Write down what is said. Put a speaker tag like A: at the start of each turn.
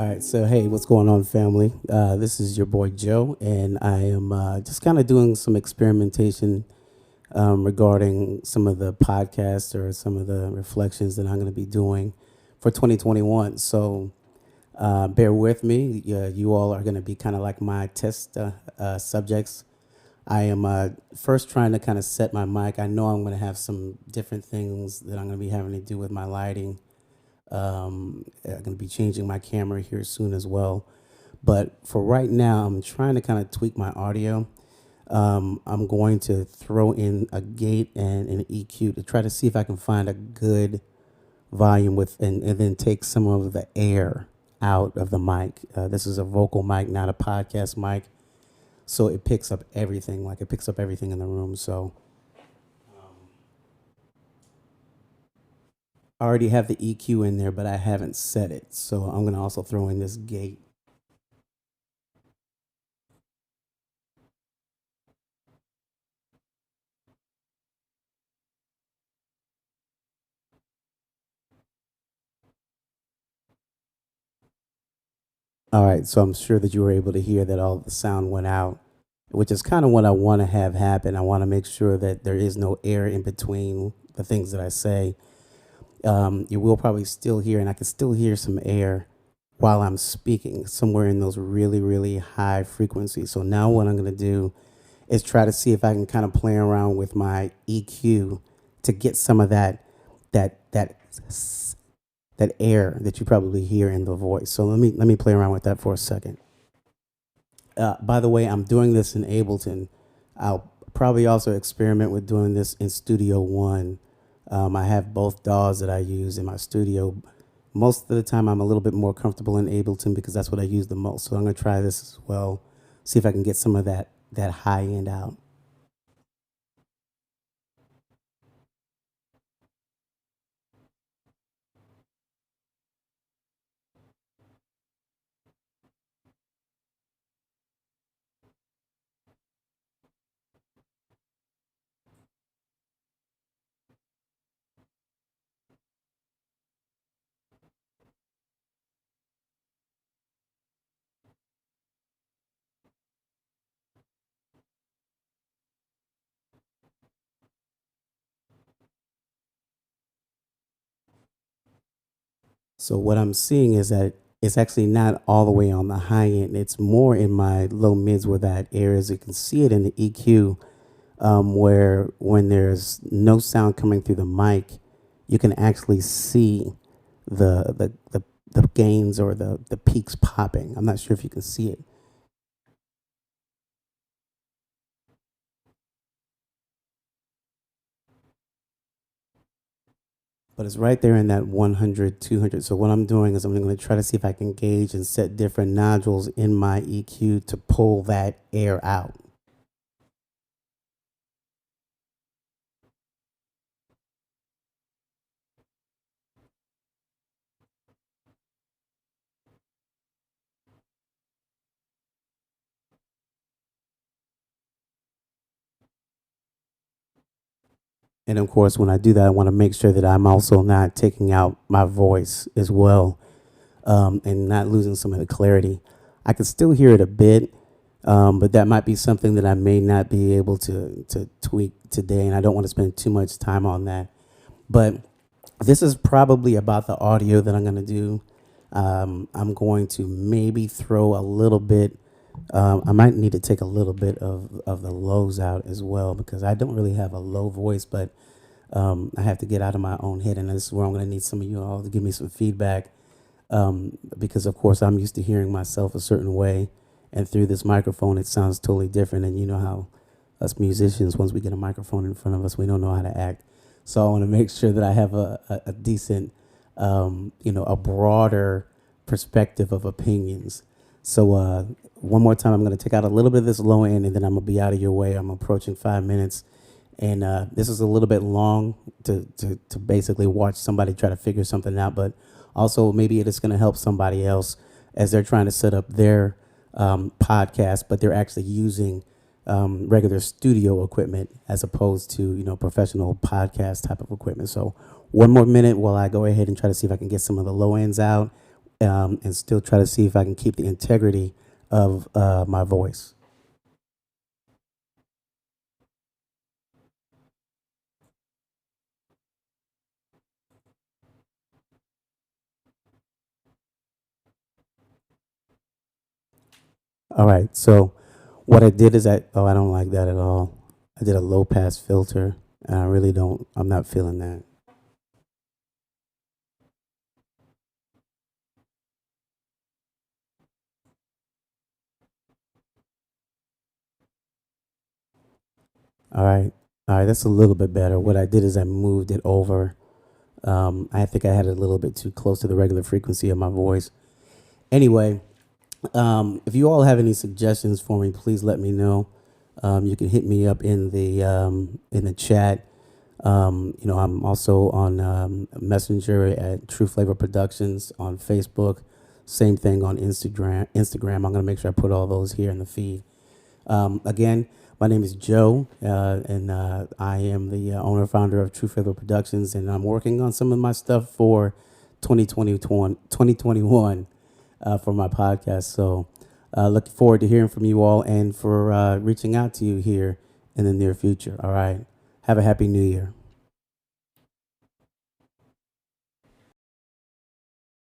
A: All right, so hey, what's going on, family? This is your boy Joe, and I am just kind of doing some experimentation regarding some of the podcasts or some of the reflections that I'm going to be doing for 2021. So bear with me. You all are going to be kind of like my test subjects. I am first trying to kind of set my mic. I know I'm going to have some different things that I'm going to be having to do with my lighting. I'm going to be changing my camera here soon as well. But for right now, I'm trying to kind of tweak my audio. I'm going to throw in a gate and an EQ to try to see if I can find a good volume with, and then take some of the air out of the mic. This is a vocal mic, not a podcast mic. So it picks up everything, like it picks up everything in the room. So I already have the EQ in there, but I haven't set it. So I'm going to also throw in this gate. All right, so I'm sure that you were able to hear that all the sound went out, which is kind of what I want to have happen. I want to make sure that there is no air in between the things that I say. You will probably still hear, and I can still hear some air while I'm speaking, somewhere in those really, really high frequencies. So now what I'm going to do is try to see if I can kind of play around with my EQ to get some of that that air that you probably hear in the voice. So let me play around with that for a second. By the way, I'm doing this in Ableton. I'll probably also experiment with doing this in Studio One. I have both DAWs that I use in my studio. Most of the time, I'm a little bit more comfortable in Ableton because that's what I use the most. So I'm going to try this as well. See if I can get some of that high end out. So what I'm seeing is that it's actually not all the way on the high end. It's more in my low mids where that air is. You can see it in the EQ, where when there's no sound coming through the mic, you can actually see the gains or the peaks popping. I'm not sure if you can see it, but it's right there in that 100, 200. So what I'm doing is I'm going to try to see if I can gauge and set different nodules in my EQ to pull that air out. And of course, when I do that, I want to make sure that I'm also not taking out my voice as well, and not losing some of the clarity. I can still hear it a bit, but that might be something that I may not be able to tweak today, and I don't want to spend too much time on that. But this is probably about the audio that I'm going to do. I'm going to maybe throw a little bit. I might need to take a little bit of the lows out as well because I don't really have a low voice, but I have to get out of my own head. And this is where I'm going to need some of you all to give me some feedback, because, of course, I'm used to hearing myself a certain way. And through this microphone, it sounds totally different. And you know how us musicians, once we get a microphone in front of us, we don't know how to act. So I want to make sure that I have a decent, a broader perspective of opinions. So one more time, I'm going to take out a little bit of this low end, and then I'm going to be out of your way. I'm approaching 5 minutes. And this is a little bit long to basically watch somebody try to figure something out, but also maybe it is going to help somebody else as they're trying to set up their podcast, but they're actually using regular studio equipment as opposed to professional podcast type of equipment. So one more minute while I go ahead and try to see if I can get some of the low ends out, and still try to see if I can keep the integrity of my voice. All right. So what I did is I don't like that at all. I did a low pass filter, and I really don't. I'm not feeling that. All right. All right. That's a little bit better. What I did is I moved it over. I think I had it a little bit too close to the regular frequency of my voice. Anyway, if you all have any suggestions for me, please let me know. You can hit me up in the chat. I'm also on Messenger at True Flavor Productions on Facebook. Same thing on Instagram. I'm gonna make sure I put all those here in the feed. Again, my name is Joe, and I am the owner founder of True Flavor Productions, and I'm working on some of my stuff for 2021 for my podcast. So, looking forward to hearing from you all and for reaching out to you here in the near future. All right. Have a happy new year.